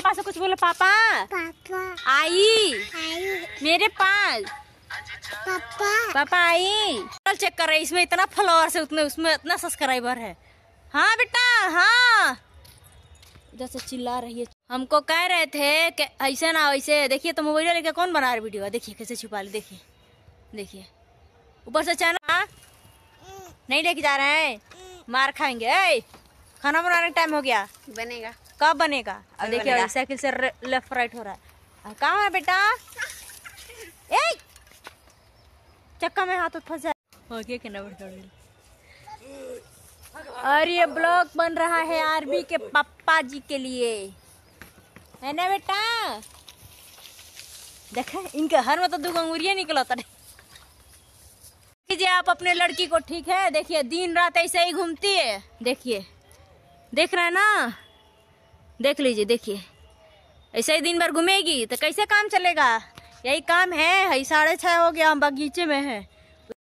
पापा से कुछ बोलो। पापा पापा आई मेरे पास। पापा पापा आई। चेक कर रहे इसमें इतना फॉलोअर्स है, उतने उसमें इतना सब्सक्राइबर है। हाँ बेटा हाँ। इधर से चिल्ला रही है। हमको कह रहे थे कि ऐसे ना वैसे। देखिए तो मोबाइल लेके कौन बना रहा वीडियो। देखिए कैसे छुपा ले। देखिए देखिए ऊपर से चैनल नहीं लेके जा रहे हैं, मार खाएंगे। ए, खाना बनाने का टाइम हो गया। बनेगा कब बनेगा? अब देखिए साइकिल से लेफ्ट राइट हो रहा है। कहाँ है बेटा? ए चक्का में हाथ फंस जाए। और ये ब्लॉग बन रहा है आरबी के पापा जी के लिए, है ना बेटा? देखा इनके हर में तो 2 अंगुरियां निकलता है। आप अपने लड़की को, ठीक है? देखिए दिन रात ऐसे ही घूमती है। देखिए देख रहे हैं ना, देख लीजिए। देखिए ऐसे ही दिन भर घूमेगी तो कैसे काम चलेगा? यही काम है। 6:30 हो गया, हम बगीचे में है।